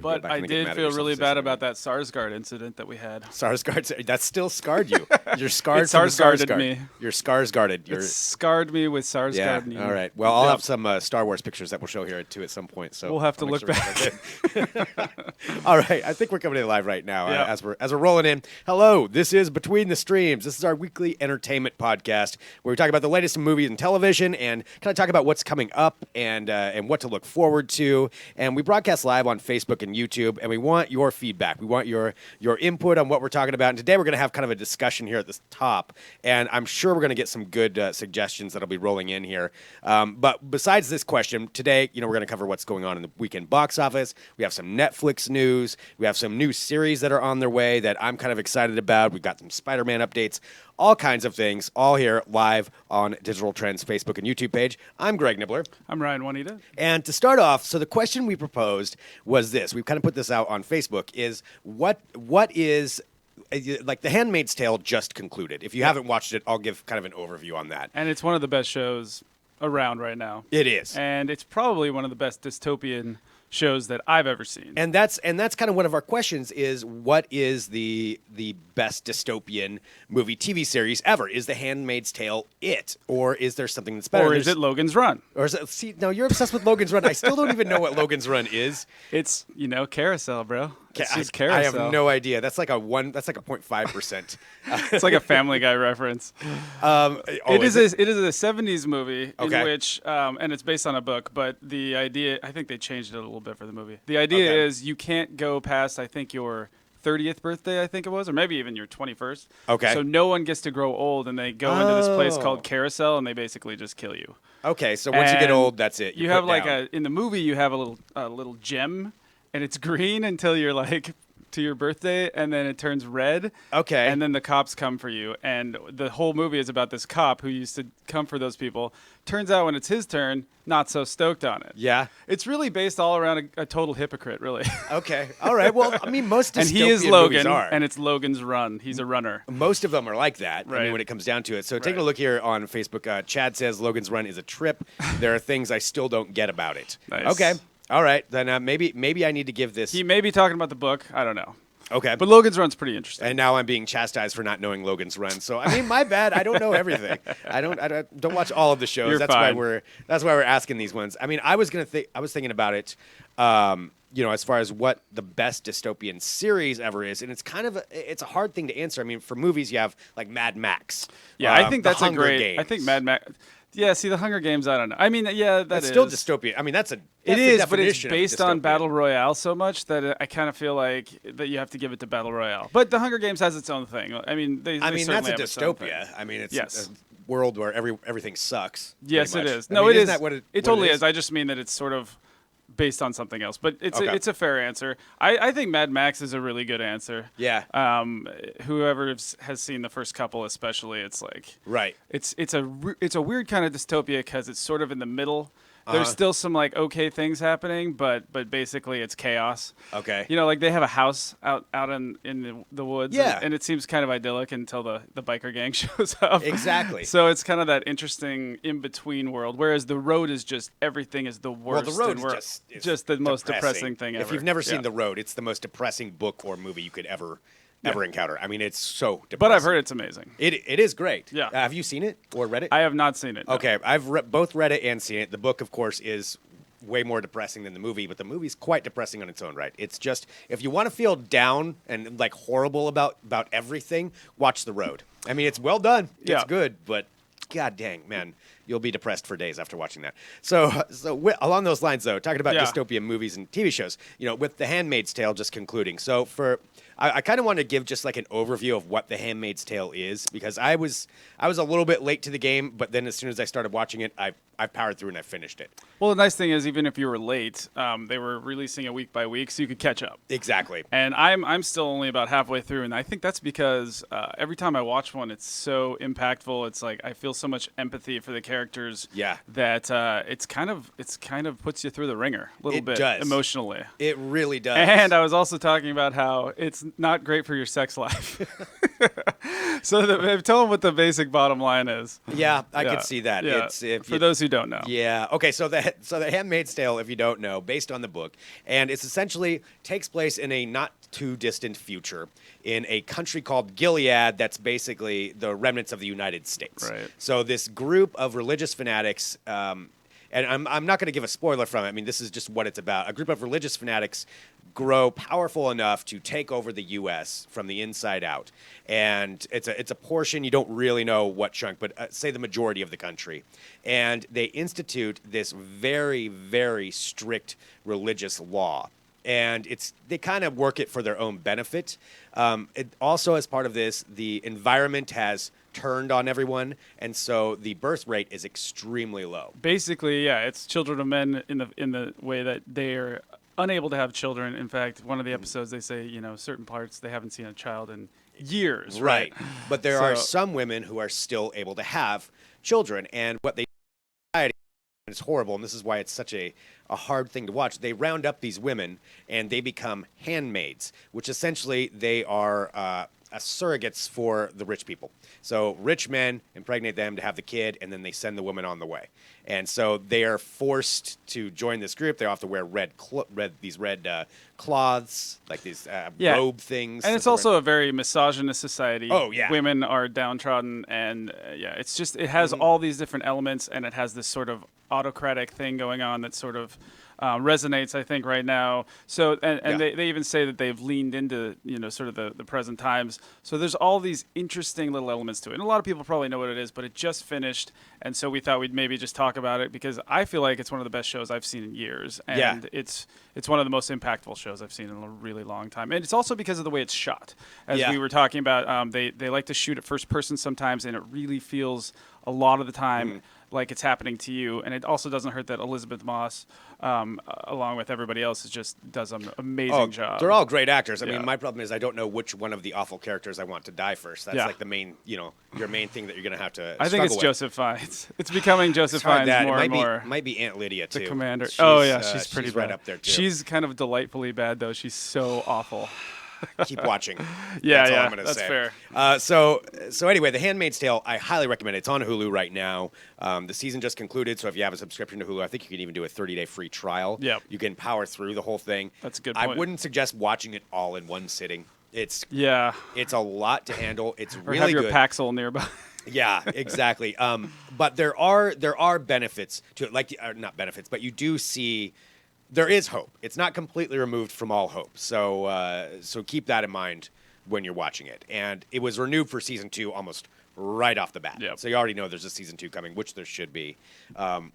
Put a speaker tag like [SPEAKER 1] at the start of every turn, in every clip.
[SPEAKER 1] But I did feel really bad about that Sarsgaard incident that we had.
[SPEAKER 2] Sarsgaard, that still scarred you. You're scarred.
[SPEAKER 1] It Sarsgaarded me.
[SPEAKER 2] You're Skarsgarded.
[SPEAKER 1] It scarred me with Sarsgaard.
[SPEAKER 2] Yeah. All right. Well, I'll have some Star Wars pictures that we'll show here too at some point. So
[SPEAKER 1] we'll have to look back.
[SPEAKER 2] All right. I think we're coming in live right now
[SPEAKER 1] Yeah.
[SPEAKER 2] as we're rolling in. Hello. This is Between the Streams. This is our weekly entertainment podcast where we talk about the latest in movies and television and kind of talk about what's coming up and what to look forward to. And we broadcast live on Facebook and YouTube, and we want your feedback. We want your input on what we're talking about. And today we're going to have kind of a discussion here at the top, and I'm sure we're going to get some good suggestions that'll be rolling in here. But besides this question, today, we're going to cover what's going on in the weekend box office. We have some Netflix news. We have some new series that are on their way that I'm kind of excited about. We've got some Spider-Man updates, all kinds of things, all here live on Digital Trends Facebook and YouTube page. I'm Greg Nibbler.
[SPEAKER 1] I'm Ryan Juanita.
[SPEAKER 2] And to start off, so the question we proposed was this. We've kind of put this out on Facebook, is what is, like, The Handmaid's Tale just concluded. If you haven't watched it, I'll give kind of an overview on that.
[SPEAKER 1] And it's one of the best shows around right now.
[SPEAKER 2] It is.
[SPEAKER 1] And it's probably one of the best dystopian shows that I've ever seen.
[SPEAKER 2] And that's kind of one of our questions is, what is the best dystopian movie TV series ever? Is The Handmaid's Tale it? Or is there something that's better?
[SPEAKER 1] Or is it Logan's Run?
[SPEAKER 2] Or is it, see, now you're obsessed with Logan's Run. I still don't even know what Logan's Run is.
[SPEAKER 1] It's, Carousel, bro. It's just Carousel.
[SPEAKER 2] I have no idea. That's like a 0.5%.
[SPEAKER 1] It's like a Family Guy reference. It is a 70s movie in which, and it's based on a book, but the idea, I think they changed it a little bit for the movie. The idea is you can't go past, I think, your 30th birthday, I think it was, or maybe even your 21st.
[SPEAKER 2] Okay.
[SPEAKER 1] So no one gets to grow old, and they go into this place called Carousel, and they basically just kill you.
[SPEAKER 2] Okay, so once you get old, that's it.
[SPEAKER 1] You have like in the movie, you have a little gem, and it's green until you're like to your birthday, and then it turns red.
[SPEAKER 2] Okay.
[SPEAKER 1] And then the cops come for you, and the whole movie is about this cop who used to come for those people. Turns out when it's his turn, not so stoked on it.
[SPEAKER 2] Yeah.
[SPEAKER 1] It's really based all around a total hypocrite, really.
[SPEAKER 2] Okay. All right. Well, I mean, most dystopian
[SPEAKER 1] and he is Logan,
[SPEAKER 2] movies are.
[SPEAKER 1] and it's Logan's Run. He's a runner.
[SPEAKER 2] Most of them are like that.
[SPEAKER 1] Right.
[SPEAKER 2] I mean, when it comes down to it. So taking a look here on Facebook, Chad says Logan's Run is a trip. There are things I still don't get about it.
[SPEAKER 1] Nice.
[SPEAKER 2] Okay. All right. Then maybe I need to give this.
[SPEAKER 1] He may be talking about the book. I don't know.
[SPEAKER 2] Okay.
[SPEAKER 1] But Logan's Run's pretty interesting.
[SPEAKER 2] And now I'm being chastised for not knowing Logan's Run. So I mean, my bad. I don't know everything. I don't watch all of the shows.
[SPEAKER 1] You're
[SPEAKER 2] that's
[SPEAKER 1] fine.
[SPEAKER 2] why we're asking these ones. I mean, I was thinking about it. As far as what the best dystopian series ever is, and it's a hard thing to answer. I mean, for movies, you have like Mad Max.
[SPEAKER 1] Yeah, I think that's
[SPEAKER 2] the Hunger
[SPEAKER 1] a great.
[SPEAKER 2] Games.
[SPEAKER 1] I think Mad Max. Yeah, see, the Hunger Games, I don't know. I mean, yeah,
[SPEAKER 2] that's still dystopian. I mean, that's
[SPEAKER 1] it is, but it's
[SPEAKER 2] definition
[SPEAKER 1] based
[SPEAKER 2] of
[SPEAKER 1] on
[SPEAKER 2] dystopian.
[SPEAKER 1] Battle Royale so much that I kind of feel like that you have to give it to Battle Royale. But the Hunger Games has its own thing. I mean, they
[SPEAKER 2] that's
[SPEAKER 1] certainly
[SPEAKER 2] a
[SPEAKER 1] have its own
[SPEAKER 2] dystopia.
[SPEAKER 1] thing.
[SPEAKER 2] I mean, it's
[SPEAKER 1] Yes.
[SPEAKER 2] a world where everything sucks.
[SPEAKER 1] Yes,
[SPEAKER 2] pretty
[SPEAKER 1] it
[SPEAKER 2] much.
[SPEAKER 1] is.
[SPEAKER 2] I
[SPEAKER 1] No,
[SPEAKER 2] mean,
[SPEAKER 1] it
[SPEAKER 2] isn't
[SPEAKER 1] is.
[SPEAKER 2] that what it
[SPEAKER 1] totally
[SPEAKER 2] is?
[SPEAKER 1] is. I just mean that it's sort of based on something else. But it's a fair answer. I think Mad Max is a really good answer.
[SPEAKER 2] Yeah.
[SPEAKER 1] Whoever has seen the first couple, especially, it's like
[SPEAKER 2] Right.
[SPEAKER 1] It's a weird kind of dystopia because it's sort of in the middle. There's still some like okay things happening, but basically it's chaos.
[SPEAKER 2] Okay.
[SPEAKER 1] Like they have a house out in the woods.
[SPEAKER 2] Yeah.
[SPEAKER 1] And it seems kind of idyllic until the biker gang shows up.
[SPEAKER 2] Exactly.
[SPEAKER 1] So it's kind of that interesting in between world. Whereas the road is just everything is the worst.
[SPEAKER 2] Well, the road
[SPEAKER 1] and
[SPEAKER 2] is
[SPEAKER 1] just the most depressing thing ever.
[SPEAKER 2] If you've never seen The Road, it's the most depressing book or movie you could ever encounter. I mean, it's so depressing.
[SPEAKER 1] But I've heard it's amazing.
[SPEAKER 2] It is great.
[SPEAKER 1] Yeah.
[SPEAKER 2] Have you seen it or read it?
[SPEAKER 1] I have not seen it. No.
[SPEAKER 2] Okay, I've both read it and seen it. The book, of course, is way more depressing than the movie, but the movie's quite depressing on its own right. It's just, if you want to feel down and like horrible about everything, watch The Road. I mean, it's well done. It's good, but god dang, man, you'll be depressed for days after watching that. So along those lines, though, talking about dystopian movies and TV shows, with The Handmaid's Tale just concluding. So for I kind of want to give just like an overview of what The Handmaid's Tale is, because I was a little bit late to the game, but then as soon as I started watching it, I powered through and I finished it.
[SPEAKER 1] Well, the nice thing is, even if you were late, they were releasing it week by week, so you could catch up.
[SPEAKER 2] Exactly.
[SPEAKER 1] And I'm still only about halfway through, and I think that's because every time I watch one, it's so impactful. It's like I feel so much empathy for the characters.
[SPEAKER 2] Yeah.
[SPEAKER 1] That it's kind of puts you through the ringer a little bit emotionally.
[SPEAKER 2] It really does.
[SPEAKER 1] And I was also talking about how it's not great for your sex life. So tell them what the basic bottom line is.
[SPEAKER 2] Yeah, I could see that.
[SPEAKER 1] Yeah. For those who don't know.
[SPEAKER 2] Yeah. Okay. So the Handmaid's Tale, if you don't know, based on the book, and it's essentially takes place in a not too distant future in a country called Gilead. That's basically the remnants of the United States.
[SPEAKER 1] Right.
[SPEAKER 2] So this group of religious fanatics. And I'm not going to give a spoiler from it. I mean, this is just what it's about. A group of religious fanatics grow powerful enough to take over the U.S. from the inside out. And it's a portion, you don't really know what chunk, but say the majority of the country. And they institute this very, very strict religious law. And they kind of work it for their own benefit. It also, as part of this, the environment has turned on everyone, and so the birth rate is extremely low.
[SPEAKER 1] Basically, yeah, it's children of men in the way that they're unable to have children. In fact, one of the episodes they say, certain parts they haven't seen a child in years. Right.
[SPEAKER 2] But there are some women who are still able to have children, and what they it's horrible, and this is why it's such a hard thing to watch. They round up these women, and they become handmaids, which essentially they are surrogates for the rich people. So rich men impregnate them to have the kid, and then they send the woman on the way. And so they are forced to join this group. They have to wear red cloths, like these robe things.
[SPEAKER 1] And it's also a very misogynist society.
[SPEAKER 2] Oh, yeah.
[SPEAKER 1] Women are downtrodden, and it's just, it has all these different elements, and it has this sort of autocratic thing going on that sort of resonates, I think, right now. So, they even say that they've leaned into, sort of the present times. So there's all these interesting little elements to it. And a lot of people probably know what it is, but it just finished. And so we thought we'd maybe just talk about it, because I feel like it's one of the best shows I've seen in years. And it's one of the most impactful shows I've seen in a really long time. And it's also because of the way it's shot. As we were talking about, they like to shoot at first person sometimes, and it really feels a lot of the time like it's happening to you. And it also doesn't hurt that Elizabeth Moss, along with everybody else, does an amazing job.
[SPEAKER 2] They're all great actors. I mean, my problem is I don't know which one of the awful characters I want to die first. That's like the main, your main thing that you're going to have to
[SPEAKER 1] I think it's Joseph Fiennes. It's becoming Joseph Fiennes more and more.
[SPEAKER 2] Might be Aunt Lydia, too.
[SPEAKER 1] The commander.
[SPEAKER 2] She's
[SPEAKER 1] pretty bad.
[SPEAKER 2] Right up there, too.
[SPEAKER 1] She's kind of delightfully bad, though. She's so awful.
[SPEAKER 2] Keep watching.
[SPEAKER 1] That's
[SPEAKER 2] all I'm going to say.
[SPEAKER 1] Fair.
[SPEAKER 2] So anyway, The Handmaid's Tale, I highly recommend it. It's on Hulu right now. The season just concluded, so if you have a subscription to Hulu, I think you can even do a 30-day free trial.
[SPEAKER 1] Yep.
[SPEAKER 2] You can power through the whole thing.
[SPEAKER 1] That's a good point.
[SPEAKER 2] I wouldn't suggest watching it all in one sitting. It's a lot to handle. It's really
[SPEAKER 1] good. Or have your
[SPEAKER 2] good.
[SPEAKER 1] Paxil nearby.
[SPEAKER 2] Yeah, exactly. But there are benefits to it, not benefits, but you do see there is hope. It's not completely removed from all hope. So keep that in mind when you're watching it. And it was renewed for season 2 almost right off the bat.
[SPEAKER 1] Yep.
[SPEAKER 2] So you already know there's a season 2 coming, which there should be.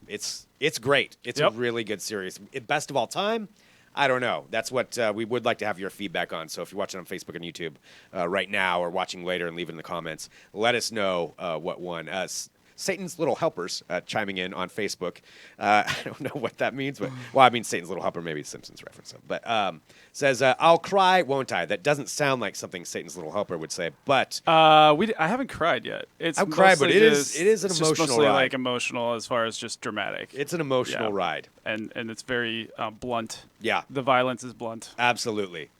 [SPEAKER 2] It's great. It's a really good series. Best of all time? I don't know. That's what we would like to have your feedback on. So if you're watching on Facebook and YouTube right now, or watching later and leave it in the comments, let us know what one. Satan's Little Helpers chiming in on Facebook. I don't know what that means, but Satan's Little Helper, maybe Simpsons reference him. But says, "I'll cry, won't I?" That doesn't sound like something Satan's Little Helper would say. But
[SPEAKER 1] I haven't cried yet.
[SPEAKER 2] I've cried, but it is an emotional ride.
[SPEAKER 1] Like emotional as far as just dramatic.
[SPEAKER 2] It's an emotional ride,
[SPEAKER 1] and it's very blunt.
[SPEAKER 2] Yeah,
[SPEAKER 1] the violence is blunt.
[SPEAKER 2] Absolutely.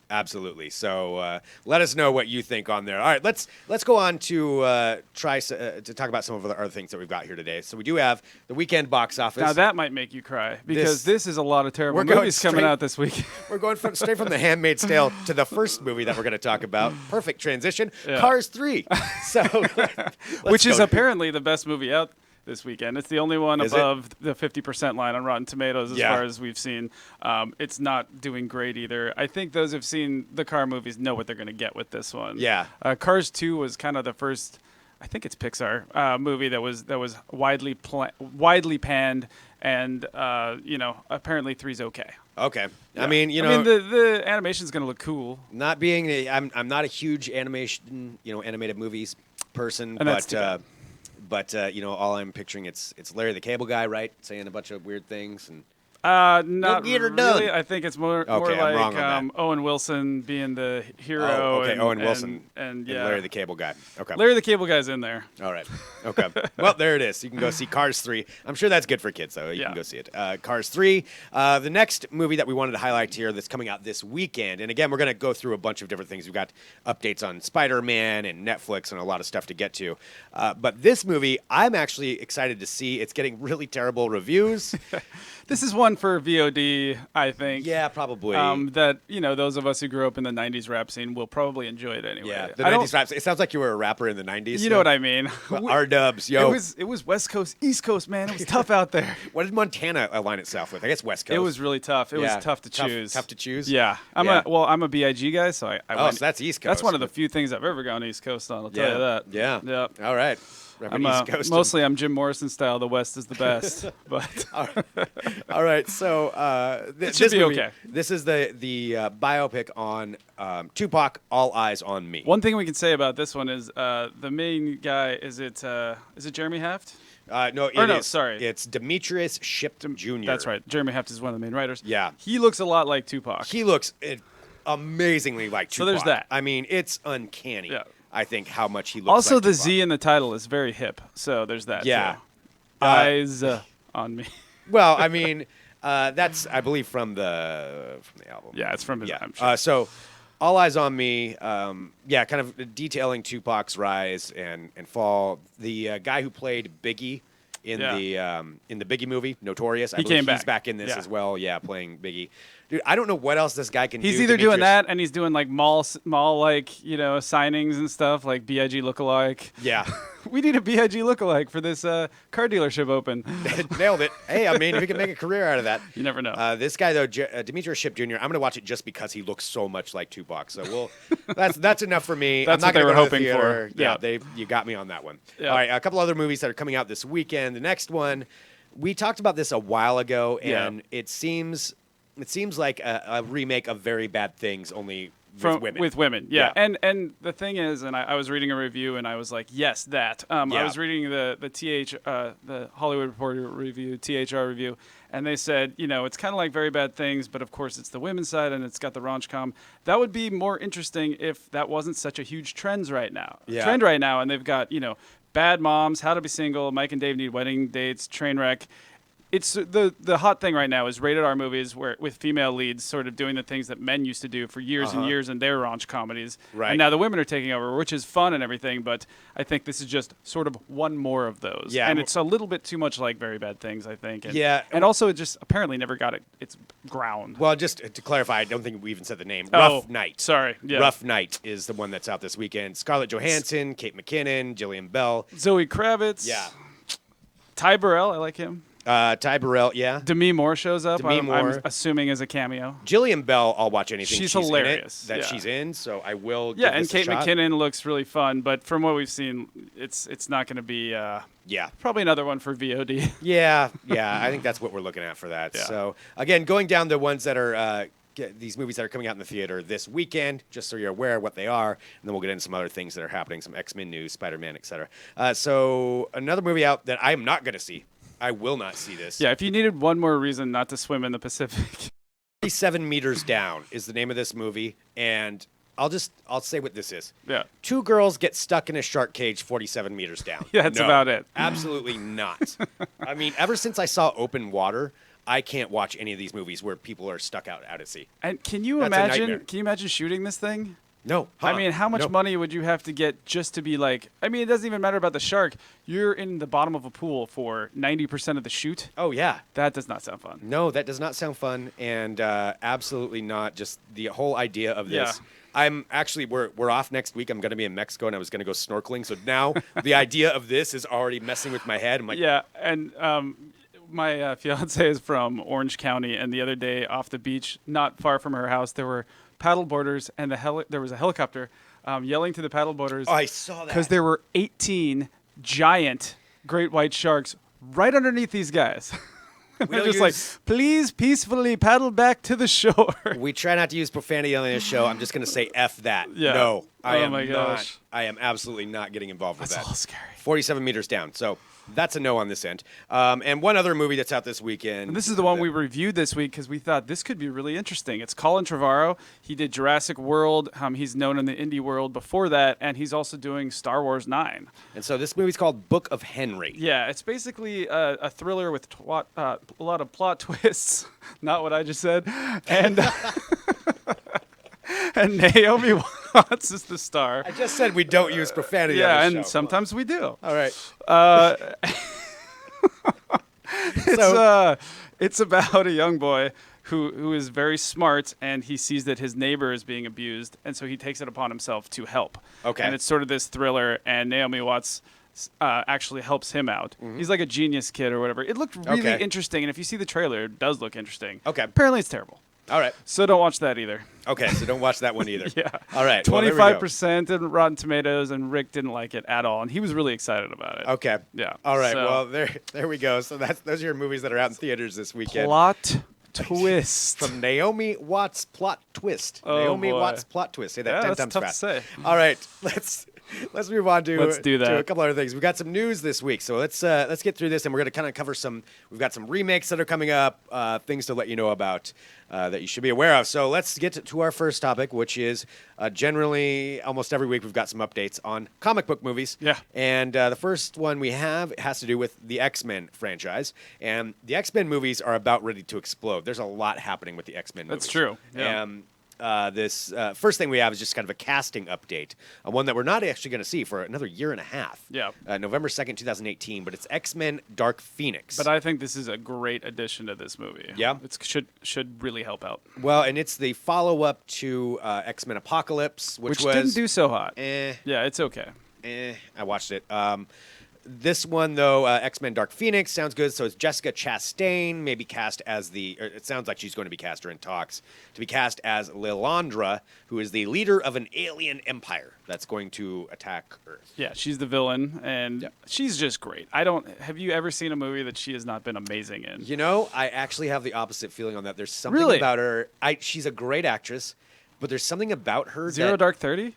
[SPEAKER 2] So let us know what you think on there. All right, let's go on to try to talk about some of the other things that we've got here today. So we do have the weekend box office.
[SPEAKER 1] Now that might make you cry, because this is a lot of terrible movies coming out this week.
[SPEAKER 2] We're going straight from The Handmaid's Tale to the first movie that we're going to talk about. Perfect transition. Cars 3. So,
[SPEAKER 1] which is apparently the best movie out this weekend. It's the only one above the 50% line on Rotten Tomatoes as far as we've seen. It's not doing great either. I think those who've seen the car movies know what they're going to get with this one.
[SPEAKER 2] Yeah.
[SPEAKER 1] Cars 2 was kind of the first, I think it's Pixar, movie that was widely panned and apparently 3's okay.
[SPEAKER 2] Okay.
[SPEAKER 1] Yeah.
[SPEAKER 2] I mean,
[SPEAKER 1] the animation's gonna look cool.
[SPEAKER 2] Not being, I'm not a huge animation, animated movies person,
[SPEAKER 1] And
[SPEAKER 2] but all I'm picturing it's Larry the Cable Guy, right, saying a bunch of weird things and.
[SPEAKER 1] Not
[SPEAKER 2] get her
[SPEAKER 1] really.
[SPEAKER 2] done.
[SPEAKER 1] I think it's more
[SPEAKER 2] I'm wrong
[SPEAKER 1] like
[SPEAKER 2] on that.
[SPEAKER 1] Owen Wilson being the hero.
[SPEAKER 2] Oh, okay,
[SPEAKER 1] and,
[SPEAKER 2] Owen Wilson
[SPEAKER 1] and
[SPEAKER 2] Larry the Cable Guy. Okay.
[SPEAKER 1] Larry the Cable Guy's in there.
[SPEAKER 2] All right. Okay. Well, there it is. You can go see Cars 3. I'm sure that's good for kids, though. You can go see it. Cars 3. The next movie that we wanted to highlight here that's coming out this weekend, and again, we're going to go through a bunch of different things. We've got updates on Spider-Man and Netflix and a lot of stuff to get to. But this movie, I'm actually excited to see. It's getting really terrible reviews.
[SPEAKER 1] This is one for VOD, I think.
[SPEAKER 2] Yeah, probably.
[SPEAKER 1] That, those of us who grew up in the 90s rap scene will probably enjoy it anyway.
[SPEAKER 2] Yeah, the 90s rap. It sounds like you were a rapper in the 90s.
[SPEAKER 1] You know what I mean.
[SPEAKER 2] R-dubs, yo.
[SPEAKER 1] It was West Coast, East Coast, man. It was tough out there.
[SPEAKER 2] What did Montana align itself with? I guess West Coast.
[SPEAKER 1] It was really tough. It was tough to choose.
[SPEAKER 2] Tough to choose?
[SPEAKER 1] Yeah. I'm a BIG guy, so I went.
[SPEAKER 2] So that's East Coast.
[SPEAKER 1] That's one of the few things I've ever gone East Coast on, I'll tell you that.
[SPEAKER 2] Yeah. All right.
[SPEAKER 1] Mostly I'm Jim Morrison style. The West is the best. But
[SPEAKER 2] all right. So
[SPEAKER 1] this should be
[SPEAKER 2] movie,
[SPEAKER 1] okay.
[SPEAKER 2] This is the biopic on Tupac. All Eyes on Me.
[SPEAKER 1] One thing we can say about this one is the main guy. Is it Jeremy Heft?
[SPEAKER 2] No, it is.
[SPEAKER 1] Sorry.
[SPEAKER 2] It's Demetrius Shipp Jr.
[SPEAKER 1] That's right. Jeremy Heft is one of the main writers.
[SPEAKER 2] Yeah.
[SPEAKER 1] He looks a lot like Tupac.
[SPEAKER 2] He looks amazingly like Tupac.
[SPEAKER 1] So there's that.
[SPEAKER 2] I mean, it's uncanny.
[SPEAKER 1] Yeah.
[SPEAKER 2] I think how much he looks
[SPEAKER 1] also,
[SPEAKER 2] like
[SPEAKER 1] the
[SPEAKER 2] Tupac.
[SPEAKER 1] Z in the title is very hip. So there's that.
[SPEAKER 2] Yeah.
[SPEAKER 1] Too. Eyes on Me.
[SPEAKER 2] Well, I mean, that's, I believe, from the album.
[SPEAKER 1] Yeah, it's from his
[SPEAKER 2] Yeah.
[SPEAKER 1] I'm sure.
[SPEAKER 2] So All Eyes on Me, kind of detailing Tupac's rise and fall. The guy who played Biggie in the Biggie movie, Notorious, I believe he's back in this as well. Yeah, playing Biggie. Dude, I don't know what else this guy can do.
[SPEAKER 1] He's either doing that and he's doing like mall like, signings and stuff like BIG lookalike.
[SPEAKER 2] Yeah.
[SPEAKER 1] We need a BIG lookalike for this car dealership open.
[SPEAKER 2] Nailed it. Hey, I mean, if you can make a career out of that.
[SPEAKER 1] You never know.
[SPEAKER 2] This guy, though, Demetrius Shipp Jr., I'm going to watch it just because he looks so much like Tupac. So that's enough for me.
[SPEAKER 1] That's
[SPEAKER 2] I'm not
[SPEAKER 1] what they were
[SPEAKER 2] go to
[SPEAKER 1] hoping
[SPEAKER 2] the
[SPEAKER 1] for.
[SPEAKER 2] Yeah, you got me on that one.
[SPEAKER 1] Yeah.
[SPEAKER 2] All right, a couple other movies that are coming out this weekend. The next one, we talked about this a while ago, and it seems like a remake of Very Bad Things, only with women.
[SPEAKER 1] Yeah. And the thing is, and I was reading a review, and I was like, yes, that. I was reading the Hollywood Reporter review, THR review, and they said, it's kind of like Very Bad Things, but of course it's the women's side, and it's got the raunch-com. That would be more interesting if that wasn't such a huge trend right now. And they've got, Bad Moms, How to Be Single, Mike and Dave Need Wedding Dates, Trainwreck. It's the hot thing right now is rated R movies with female leads sort of doing the things that men used to do for years and years in their raunch comedies.
[SPEAKER 2] Right.
[SPEAKER 1] And now the women are taking over, which is fun and everything, but I think this is just sort of one more of those.
[SPEAKER 2] Yeah.
[SPEAKER 1] And it's a little bit too much like Very Bad Things, I think.
[SPEAKER 2] And
[SPEAKER 1] also it just apparently never got its ground.
[SPEAKER 2] Well, just to clarify, I don't think we even said the name. Rough Night.
[SPEAKER 1] Sorry. Yeah.
[SPEAKER 2] Rough Night is the one that's out this weekend. Scarlett Johansson, Kate McKinnon, Jillian Bell.
[SPEAKER 1] Zoe Kravitz.
[SPEAKER 2] Yeah.
[SPEAKER 1] Ty Burrell, I like him.
[SPEAKER 2] Ty Burrell, yeah.
[SPEAKER 1] Demi Moore shows up.
[SPEAKER 2] I'm
[SPEAKER 1] assuming as a cameo.
[SPEAKER 2] Jillian Bell, I'll watch anything she's
[SPEAKER 1] hilarious.
[SPEAKER 2] in it she's in, so I will.
[SPEAKER 1] Yeah,
[SPEAKER 2] give
[SPEAKER 1] and
[SPEAKER 2] this
[SPEAKER 1] Kate
[SPEAKER 2] a shot.
[SPEAKER 1] McKinnon looks really fun, but from what we've seen, it's not going to be. Probably another one for VOD.
[SPEAKER 2] Yeah, I think that's what we're looking at for that.
[SPEAKER 1] Yeah.
[SPEAKER 2] So again, going down the ones that are. These movies that are coming out in the theater this weekend, just so you're aware of what they are, and then we'll get into some other things that are happening, some X-Men news, Spider-Man, etc. So another movie out that I'm not going to see. I will not see this.
[SPEAKER 1] Yeah, if you needed one more reason not to swim in the Pacific.
[SPEAKER 2] 37 Meters Down is the name of this movie, and I'll say what this is.
[SPEAKER 1] Yeah.
[SPEAKER 2] 2 girls get stuck in a shark cage 47 meters down.
[SPEAKER 1] Yeah, that's about it.
[SPEAKER 2] Absolutely not. I mean, ever since I saw Open Water, I can't watch any of these movies where people are stuck out at sea.
[SPEAKER 1] And can you
[SPEAKER 2] That's a nightmare.
[SPEAKER 1] imagine shooting this thing?
[SPEAKER 2] No.
[SPEAKER 1] I mean, how much money would you have to get just to be like, I mean, it doesn't even matter about the shark. You're in the bottom of a pool for 90% of the shoot.
[SPEAKER 2] Oh, yeah.
[SPEAKER 1] That does not sound fun.
[SPEAKER 2] No, that does not sound fun, and absolutely not. Just the whole idea of this.
[SPEAKER 1] Yeah.
[SPEAKER 2] I'm actually, we're off next week. I'm going to be in Mexico, and I was going to go snorkeling. So now the idea of this is already messing with my head. I'm like,
[SPEAKER 1] yeah, and my fiance is from Orange County, and the other day off the beach, not far from her house, there were paddleboarders, and there was a helicopter yelling to the paddleboarders.
[SPEAKER 2] Oh, I saw that.
[SPEAKER 1] Because there were 18 giant great white sharks right underneath these guys. They're just like, please peacefully paddle back to the shore.
[SPEAKER 2] We try not to use profanity on this show. I'm just going to say F that.
[SPEAKER 1] Yeah.
[SPEAKER 2] No, I am
[SPEAKER 1] my gosh.
[SPEAKER 2] not. I am absolutely not getting involved with that.
[SPEAKER 1] That's all scary.
[SPEAKER 2] 47 meters down. So that's a no on this end. And one other movie that's out this weekend.
[SPEAKER 1] And this is the one we reviewed this week because we thought this could be really interesting. It's Colin Trevorrow. He did Jurassic World. He's known in the indie world before that, and he's also doing Star Wars 9.
[SPEAKER 2] And so this movie's called Book of Henry.
[SPEAKER 1] Yeah, it's basically a thriller with a lot of plot twists. Not what I just said. And and Naomi Watts is the star.
[SPEAKER 2] I just said we don't use profanity on
[SPEAKER 1] Yeah,
[SPEAKER 2] this
[SPEAKER 1] and
[SPEAKER 2] show.
[SPEAKER 1] sometimes we do.
[SPEAKER 2] All right.
[SPEAKER 1] It's about a young boy who is very smart, and he sees that his neighbor is being abused, and so he takes it upon himself to help.
[SPEAKER 2] Okay.
[SPEAKER 1] And it's sort of this thriller, and Naomi Watts actually helps him out.
[SPEAKER 2] Mm-hmm.
[SPEAKER 1] He's like a genius kid or whatever. It looked really interesting, and if you see the trailer, it does look interesting.
[SPEAKER 2] Okay.
[SPEAKER 1] Apparently it's terrible.
[SPEAKER 2] All right.
[SPEAKER 1] So don't watch that either.
[SPEAKER 2] Okay, so don't watch that one either.
[SPEAKER 1] Yeah.
[SPEAKER 2] All right.
[SPEAKER 1] 25% in Rotten Tomatoes, and Rick didn't like it at all, and he was really excited about it.
[SPEAKER 2] Okay.
[SPEAKER 1] Yeah.
[SPEAKER 2] All right.
[SPEAKER 1] So,
[SPEAKER 2] Well, there we go. So those are your movies that are out in theaters this weekend.
[SPEAKER 1] plot twist.
[SPEAKER 2] From Naomi Watts Plot Twist.
[SPEAKER 1] Oh,
[SPEAKER 2] Naomi
[SPEAKER 1] boy.
[SPEAKER 2] Watts Plot Twist. Say that 10
[SPEAKER 1] that's
[SPEAKER 2] times
[SPEAKER 1] tough
[SPEAKER 2] fast.
[SPEAKER 1] to say.
[SPEAKER 2] All right. Let's move on to
[SPEAKER 1] Let's do that.
[SPEAKER 2] to a couple other things. We've got some news this week, so let's get through this, and we're going to kind of cover some. We've got some remakes that are coming up, things to let you know about that you should be aware of. So let's get to our first topic, which is generally almost every week we've got some updates on comic book movies.
[SPEAKER 1] Yeah.
[SPEAKER 2] And the first one we have has to do with the X-Men franchise, and the X-Men movies are about ready to explode. There's a lot happening with the X-Men movies.
[SPEAKER 1] That's true. Yeah.
[SPEAKER 2] This first thing we have is just kind of a casting update, one that we're not actually going to see for another year and a half.
[SPEAKER 1] Yeah.
[SPEAKER 2] November 2nd, 2018, but it's X-Men Dark Phoenix.
[SPEAKER 1] But I think this is a great addition to this movie.
[SPEAKER 2] Yeah?
[SPEAKER 1] It should really help out.
[SPEAKER 2] Well, and it's the follow-up to X-Men Apocalypse, which was...
[SPEAKER 1] didn't do so hot.
[SPEAKER 2] Yeah,
[SPEAKER 1] it's okay.
[SPEAKER 2] I watched it. This one, though, X-Men Dark Phoenix, sounds good. So it's Jessica Chastain, maybe cast as it sounds like she's going to be cast, or in talks, to be cast as Lilandra, who is the leader of an alien empire that's going to attack Earth.
[SPEAKER 1] Yeah, she's the villain, and she's just great. Have you ever seen a movie that she has not been amazing in?
[SPEAKER 2] You know, I actually have the opposite feeling on that. There's something about her. She's a great actress, but there's something about her
[SPEAKER 1] Zero Dark 30?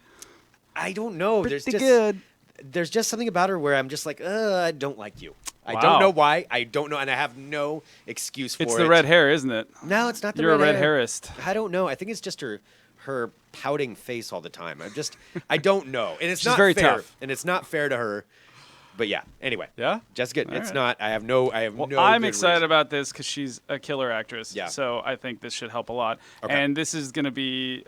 [SPEAKER 2] I don't know.
[SPEAKER 1] Pretty good.
[SPEAKER 2] There's just something about her where I'm just like, I don't like you.
[SPEAKER 1] Wow.
[SPEAKER 2] I don't know why. I don't know, and I have no excuse for it.
[SPEAKER 1] It's the red hair, isn't it?
[SPEAKER 2] No, it's not the
[SPEAKER 1] You're
[SPEAKER 2] red
[SPEAKER 1] a red hairist.
[SPEAKER 2] I don't know. I think it's just her pouting face all the time. I don't know. And it's
[SPEAKER 1] She's
[SPEAKER 2] not
[SPEAKER 1] very
[SPEAKER 2] fair.
[SPEAKER 1] tough.
[SPEAKER 2] And it's not fair to her. But yeah, anyway.
[SPEAKER 1] Yeah?
[SPEAKER 2] Jessica,
[SPEAKER 1] All
[SPEAKER 2] it's
[SPEAKER 1] right.
[SPEAKER 2] not. I have no
[SPEAKER 1] I'm
[SPEAKER 2] good
[SPEAKER 1] excited
[SPEAKER 2] reason.
[SPEAKER 1] about this because she's a killer actress.
[SPEAKER 2] Yeah.
[SPEAKER 1] So I think this should help a lot.
[SPEAKER 2] Okay.
[SPEAKER 1] And this is going to be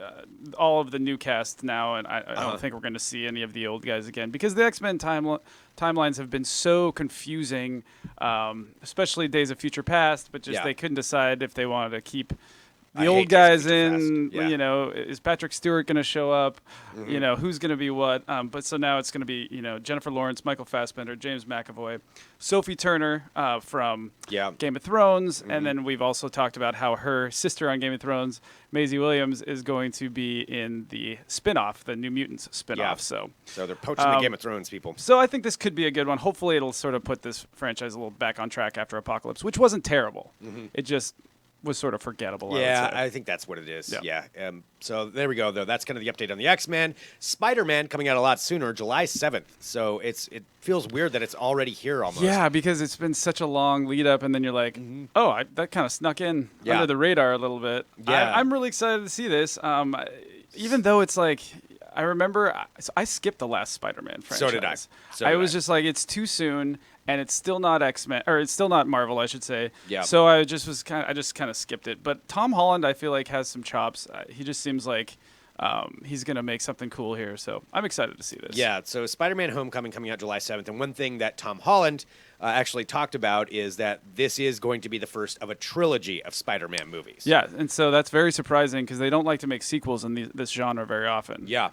[SPEAKER 1] all of the new cast now, and I don't think we're going to see any of the old guys again because the X-Men timelines have been so confusing, especially Days of Future Past, but just they couldn't decide if they wanted to keep the old guys in.
[SPEAKER 2] Yeah.
[SPEAKER 1] You know, is Patrick Stewart going to show up? Mm-hmm. You know, who's going to be what? But so now it's going to be, Jennifer Lawrence, Michael Fassbender, James McAvoy, Sophie Turner from Game of Thrones, and then we've also talked about how her sister on Game of Thrones, Maisie Williams, is going to be in the spin-off, the New Mutants spin-off.
[SPEAKER 2] So they're poaching the Game of Thrones people.
[SPEAKER 1] So I think this could be a good one. Hopefully it'll sort of put this franchise a little back on track after Apocalypse, which wasn't terrible. Mm-hmm. It just was sort of forgettable.
[SPEAKER 2] Yeah,
[SPEAKER 1] I would say.
[SPEAKER 2] I think that's what it is. Yeah. So there we go, though. That's kind of the update on the X-Men. Spider-Man coming out a lot sooner, July 7th. So it feels weird that it's already here almost.
[SPEAKER 1] Yeah, because it's been such a long lead up, and then you're like, that kind of snuck in under the radar a little bit.
[SPEAKER 2] Yeah.
[SPEAKER 1] I'm really excited to see this. Even though it's like, I remember I skipped the last Spider-Man franchise.
[SPEAKER 2] So did I.
[SPEAKER 1] I was just like, it's too soon, and it's still not X-Men, or it's still not Marvel, I should say.
[SPEAKER 2] Yeah.
[SPEAKER 1] So I just kind of skipped it. But Tom Holland, I feel like, has some chops. He just seems like he's gonna make something cool here. So I'm excited to see this.
[SPEAKER 2] Yeah. So Spider-Man: Homecoming coming out July 7th, and one thing that Tom Holland actually talked about is that this is going to be the first of a trilogy of Spider-Man movies.
[SPEAKER 1] Yeah, and so that's very surprising because they don't like to make sequels in this genre very often.
[SPEAKER 2] Yeah,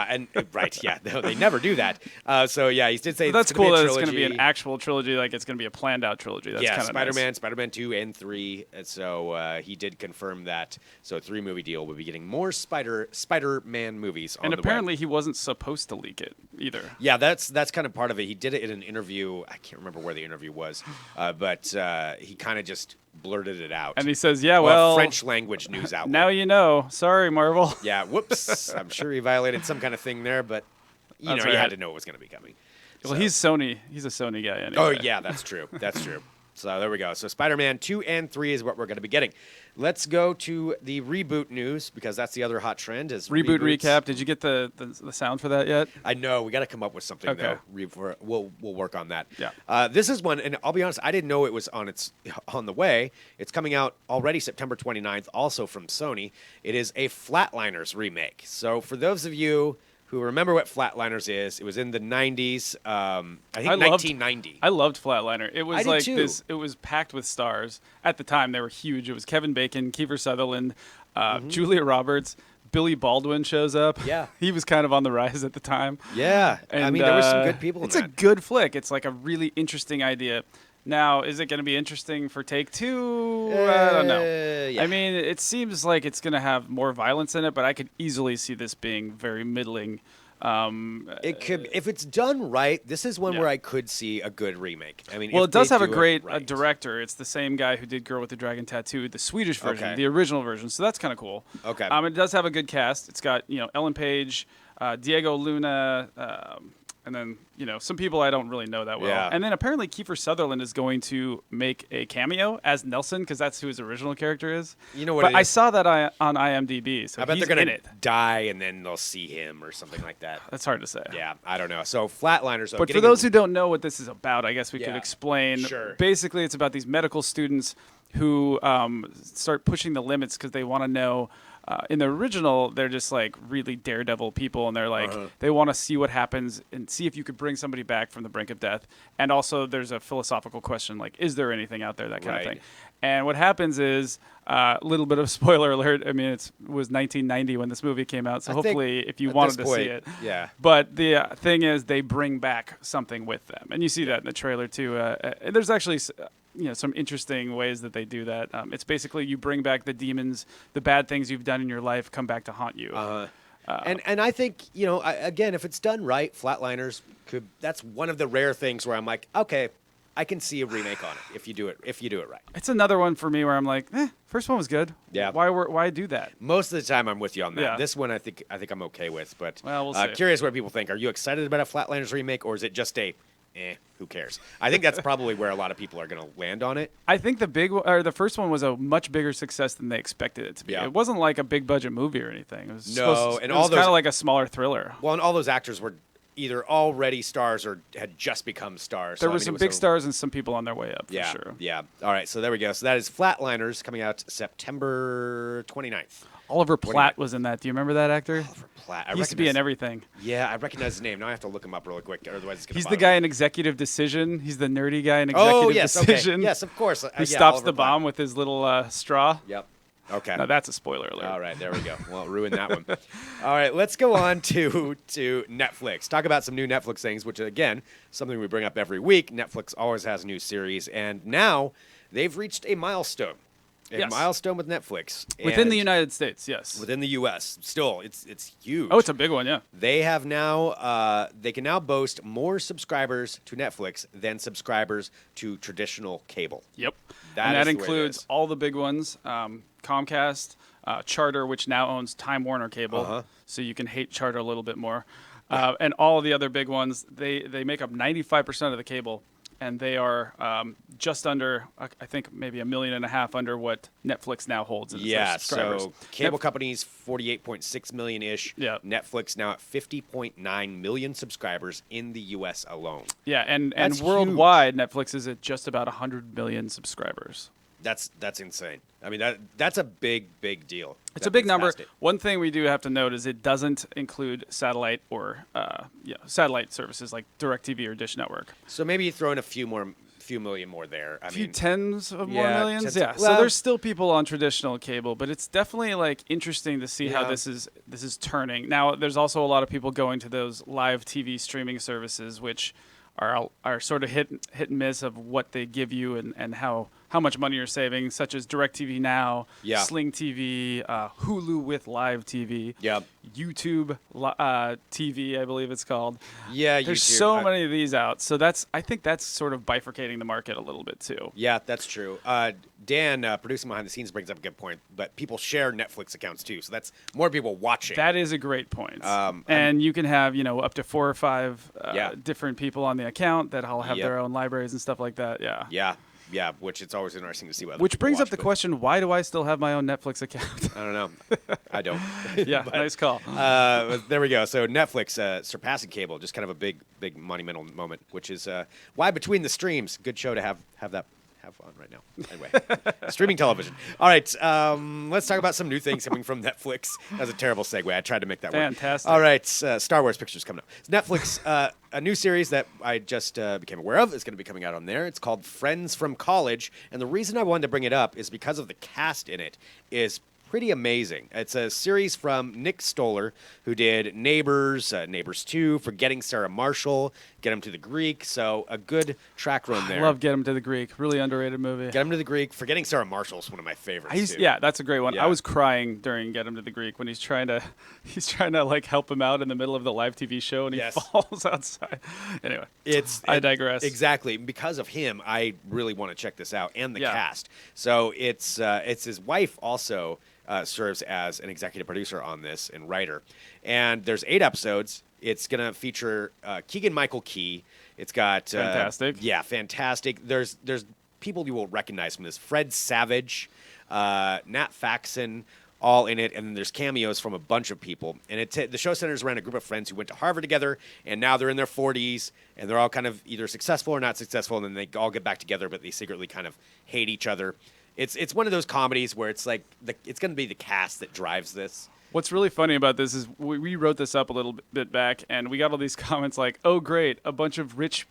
[SPEAKER 2] and right, yeah, no, they never do that. So yeah, he did say
[SPEAKER 1] that's cool that it's
[SPEAKER 2] going
[SPEAKER 1] to be an actual trilogy, like it's going to be a planned out trilogy. That's kind of
[SPEAKER 2] Spider-Man,
[SPEAKER 1] nice.
[SPEAKER 2] Spider-Man 2 and 3. And so he did confirm that. So a 3-movie deal will be getting more Spider-Man movies on
[SPEAKER 1] and
[SPEAKER 2] the
[SPEAKER 1] apparently
[SPEAKER 2] web.
[SPEAKER 1] he wasn't supposed to leak it either.
[SPEAKER 2] Yeah, that's kind of part of it. He did it in an interview. I can't remember remember where the interview was, but he kind of just blurted it out.
[SPEAKER 1] And he says, "Yeah, well,
[SPEAKER 2] French language news outlet.
[SPEAKER 1] Now you know. Sorry, Marvel."
[SPEAKER 2] Yeah, whoops. I'm sure he violated some kind of thing there, but you had to know it was going to be coming.
[SPEAKER 1] Well, he's Sony. He's a Sony guy anyway.
[SPEAKER 2] Oh yeah, that's true. That's true. So there we go. So Spider-Man 2 and 3 is what we're going to be getting. Let's go to the reboot news because that's the other hot trend. Is
[SPEAKER 1] reboot
[SPEAKER 2] reboots.
[SPEAKER 1] recap? Did you get the sound for that yet?
[SPEAKER 2] I know we got to come up with something though. We'll work on that.
[SPEAKER 1] Yeah.
[SPEAKER 2] This is one, and I'll be honest, I didn't know it was on the way. It's coming out already September 29th, also from Sony. It is a Flatliners remake. So for those of you who remember what Flatliners is, it was in the 90s. I think 1990.
[SPEAKER 1] I loved Flatliner. It was like
[SPEAKER 2] too.
[SPEAKER 1] this. It was packed with stars. At the time, they were huge. It was Kevin Bacon, Kiefer Sutherland, Julia Roberts. Billy Baldwin shows up.
[SPEAKER 2] Yeah.
[SPEAKER 1] He was kind of on the rise at the time.
[SPEAKER 2] Yeah.
[SPEAKER 1] And,
[SPEAKER 2] I mean, there were some good people in
[SPEAKER 1] It's
[SPEAKER 2] that.
[SPEAKER 1] a good flick. It's like a really interesting idea. Now, is it going to be interesting for take two? I don't know.
[SPEAKER 2] Yeah.
[SPEAKER 1] I mean, it seems like it's going to have more violence in it, but I could easily see this being very middling.
[SPEAKER 2] It could, if it's done right. This is one where I could see a good remake. I mean,
[SPEAKER 1] well,
[SPEAKER 2] if
[SPEAKER 1] it does
[SPEAKER 2] they
[SPEAKER 1] have a
[SPEAKER 2] do it
[SPEAKER 1] great
[SPEAKER 2] right.
[SPEAKER 1] director. It's the same guy who did Girl with the Dragon Tattoo, the Swedish version,
[SPEAKER 2] Okay.
[SPEAKER 1] the original version. So that's kind of cool.
[SPEAKER 2] Okay.
[SPEAKER 1] It does have a good cast. It's got Ellen Page, Diego Luna, and then some people I don't really know that well.
[SPEAKER 2] Yeah.
[SPEAKER 1] And then apparently Kiefer Sutherland is going to make a cameo as Nelson because that's who his original character is.
[SPEAKER 2] You know what?
[SPEAKER 1] But I saw that on IMDb. So
[SPEAKER 2] I bet
[SPEAKER 1] he's
[SPEAKER 2] they're
[SPEAKER 1] in
[SPEAKER 2] gonna
[SPEAKER 1] it.
[SPEAKER 2] die and then they'll see him or something like that.
[SPEAKER 1] That's hard to say.
[SPEAKER 2] Yeah, I don't know. So Flatliners.
[SPEAKER 1] But for those who don't know what this is about, I guess we could
[SPEAKER 2] Yeah,
[SPEAKER 1] explain.
[SPEAKER 2] sure.
[SPEAKER 1] Basically, it's about these medical students who start pushing the limits because they want to know. In the original, they're just like really daredevil people, and they're like they want to see what happens and see if you could bring somebody back from the brink of death. And also, there's a philosophical question like, is there anything out there? That kind of thing. And what happens is a little bit of spoiler alert. I mean, it was 1990 when this movie came out, so hopefully, if you wanted to see it,
[SPEAKER 2] yeah.
[SPEAKER 1] But the thing is, they bring back something with them, and you see that in the trailer too. And there's actually some interesting ways that they do that. It's basically you bring back the demons, the bad things you've done in your life come back to haunt you.
[SPEAKER 2] And I think again, if it's done right, Flatliners that's one of the rare things where I'm like, okay, I can see a remake on it if you do it right.
[SPEAKER 1] It's another one for me where I'm like, first one was good.
[SPEAKER 2] Yeah.
[SPEAKER 1] Why do that?
[SPEAKER 2] Most of the time, I'm with you on that.
[SPEAKER 1] Yeah.
[SPEAKER 2] This one, I think I'm okay with. But
[SPEAKER 1] Well, we'll see.
[SPEAKER 2] Curious what people think. Are you excited about a Flatliners remake, or is it just who cares? I think that's probably where a lot of people are going to land on it.
[SPEAKER 1] I think the first one was a much bigger success than they expected it to be.
[SPEAKER 2] Yeah.
[SPEAKER 1] It wasn't like a big budget movie or anything. It was
[SPEAKER 2] and
[SPEAKER 1] it
[SPEAKER 2] all
[SPEAKER 1] was
[SPEAKER 2] those
[SPEAKER 1] kind of like a smaller thriller.
[SPEAKER 2] Well, and all those actors were either already stars or had just become stars.
[SPEAKER 1] There were some big stars and some people on their way up, for sure.
[SPEAKER 2] Yeah. All right, so there we go. So that is Flatliners coming out September 29th.
[SPEAKER 1] Oliver Platt was in that. Do you remember that actor?
[SPEAKER 2] Oliver Platt.
[SPEAKER 1] He used to be in everything.
[SPEAKER 2] Yeah, I recognize his name. Now I have to look him up really quick, otherwise it's going to
[SPEAKER 1] He's the guy in Executive Decision. He's the nerdy guy in Executive
[SPEAKER 2] Oh, yes,
[SPEAKER 1] Decision.
[SPEAKER 2] okay. Yes, of course.
[SPEAKER 1] Who stops
[SPEAKER 2] Oliver
[SPEAKER 1] the
[SPEAKER 2] Platt.
[SPEAKER 1] bomb with his little straw.
[SPEAKER 2] Yep. Okay.
[SPEAKER 1] Now that's a spoiler alert.
[SPEAKER 2] All right, there we go. Well, ruin that one. All right, let's go on to Netflix. Talk about some new Netflix things, which, again, something we bring up every week. Netflix always has new series, and now they've reached a milestone. A milestone with Netflix.
[SPEAKER 1] Within the United States, yes.
[SPEAKER 2] Within the U.S. Still, it's huge.
[SPEAKER 1] Oh, it's a big one, yeah.
[SPEAKER 2] They have now, they can now boast more subscribers to Netflix than subscribers to traditional cable.
[SPEAKER 1] Yep.
[SPEAKER 2] That
[SPEAKER 1] and that
[SPEAKER 2] is the way it
[SPEAKER 1] includes
[SPEAKER 2] is.
[SPEAKER 1] all the big ones, Comcast, Charter, which now owns Time Warner Cable, so you can hate Charter a little bit more. And all of the other big ones, they make up 95% of the cable. And they are just under, I think, maybe 1.5 million under what Netflix now holds as their subscribers.
[SPEAKER 2] So cable companies, 48.6 million-ish.
[SPEAKER 1] Yeah.
[SPEAKER 2] Netflix now at 50.9 million subscribers in the U.S. alone.
[SPEAKER 1] Yeah, and
[SPEAKER 2] That's
[SPEAKER 1] worldwide, Netflix is at just about 100 million subscribers.
[SPEAKER 2] That's insane. I mean, that's a big deal.
[SPEAKER 1] It's a big number. One thing we do have to note is it doesn't include satellite or satellite services like DirecTV or Dish Network.
[SPEAKER 2] So maybe you throw in a few million more there.
[SPEAKER 1] A few tens of more millions.
[SPEAKER 2] Well,
[SPEAKER 1] So there's still people on traditional cable, but it's definitely like interesting to see how this is turning. Now, there's also a lot of people going to those live TV streaming services, which are sort of hit and miss of what they give you and how how much money you're saving, such as DirecTV Now,
[SPEAKER 2] Yeah.
[SPEAKER 1] Sling TV, Hulu with Live TV,
[SPEAKER 2] Yep.
[SPEAKER 1] YouTube TV, I believe it's called.
[SPEAKER 2] Yeah,
[SPEAKER 1] There's
[SPEAKER 2] YouTube.
[SPEAKER 1] so many of these out, so I think that's sort of bifurcating the market a little bit too.
[SPEAKER 2] Yeah, that's true. Dan, producing behind the scenes, brings up a good point, but people share Netflix accounts too, so that's more people watching.
[SPEAKER 1] That is a great point. And you can have, up to 4 or 5 different people on the account that all have their own libraries and stuff like that. Yeah.
[SPEAKER 2] Yeah, which it's always interesting to see what.
[SPEAKER 1] Which brings up the question: why do I still have my own Netflix account?
[SPEAKER 2] I don't know. I don't.
[SPEAKER 1] Yeah, but, nice call.
[SPEAKER 2] There we go. So Netflix surpassing cable, just kind of a big monumental moment, which is why Between the Streams, good show to have on right now. Anyway, streaming television. All right, let's talk about some new things coming from Netflix. That was a terrible segue. I tried to make that work.
[SPEAKER 1] Fantastic.
[SPEAKER 2] All right, Star Wars pictures coming up. Netflix, a new series that I just became aware of is going to be coming out on there. It's called Friends from College, and the reason I wanted to bring it up is because of the cast in it is pretty amazing. It's a series from Nick Stoller, who did Neighbors, Neighbors 2, Forgetting Sarah Marshall, Get Him to the Greek. So a good track run there.
[SPEAKER 1] I love Get Him to the Greek. Really underrated movie.
[SPEAKER 2] Get Him to the Greek. Forgetting Sarah Marshall is one of my favorites.
[SPEAKER 1] Yeah, that's a great one.
[SPEAKER 2] Yeah.
[SPEAKER 1] I was crying during Get Him to the Greek when he's trying to like help him out in the middle of the live TV show and he falls outside. Anyway, I digress.
[SPEAKER 2] Exactly. Because of him, I really want to check this out and the cast. So it's his wife also. Serves as an executive producer on this and writer. And there's 8 episodes. It's going to feature Keegan-Michael Key. It's got...
[SPEAKER 1] fantastic.
[SPEAKER 2] Yeah, fantastic. There's people you will recognize from this. Fred Savage, Nat Faxon, all in it. And then there's cameos from a bunch of people. And the show centers around a group of friends who went to Harvard together, and now they're in their 40s, and they're all kind of either successful or not successful, and then they all get back together, but they secretly kind of hate each other. It's one of those comedies where it's like it's going to be the cast that drives this.
[SPEAKER 1] What's really funny about this is we wrote this up a little bit back, and we got all these comments like, "Oh, great! A bunch of rich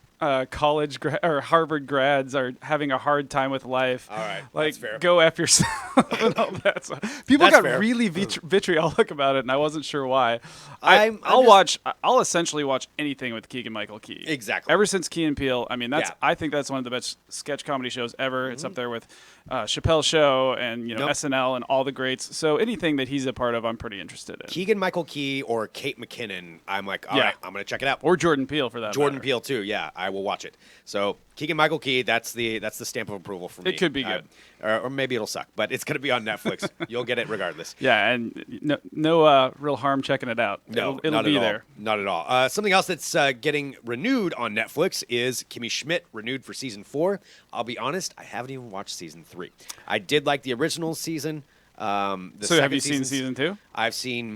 [SPEAKER 1] college or Harvard grads are having a hard time with life."
[SPEAKER 2] All right,
[SPEAKER 1] like
[SPEAKER 2] that's fair.
[SPEAKER 1] Go F yourself. And all that stuff. People got
[SPEAKER 2] fair.
[SPEAKER 1] really vitriolic about it, and I wasn't sure why. I'll essentially watch anything with Keegan-Michael Key.
[SPEAKER 2] Exactly.
[SPEAKER 1] Ever since Key and Peele, I mean, I think that's one of the best sketch comedy shows ever. It's up there with Chappelle's Show and SNL and all the greats. So anything that he's a part of, I'm pretty interested in.
[SPEAKER 2] Keegan-Michael Key or Kate McKinnon, I'm like, all right, I'm going to check it out.
[SPEAKER 1] Or Jordan Peele for that.
[SPEAKER 2] Jordan
[SPEAKER 1] matter.
[SPEAKER 2] Peele too, yeah, I will watch it. So Keegan-Michael Key, that's the stamp of approval for me.
[SPEAKER 1] It could be good,
[SPEAKER 2] or maybe it'll suck, but it's going to be on Netflix. You'll get it regardless.
[SPEAKER 1] Yeah, and no real harm checking it out.
[SPEAKER 2] No,
[SPEAKER 1] it'll be there.
[SPEAKER 2] Not at all. Something else that's getting renewed on Netflix is Kimmy Schmidt, renewed for season 4. I'll be honest, I haven't even watched season 3. I did like the original season.
[SPEAKER 1] So have you seen season 2?
[SPEAKER 2] I've seen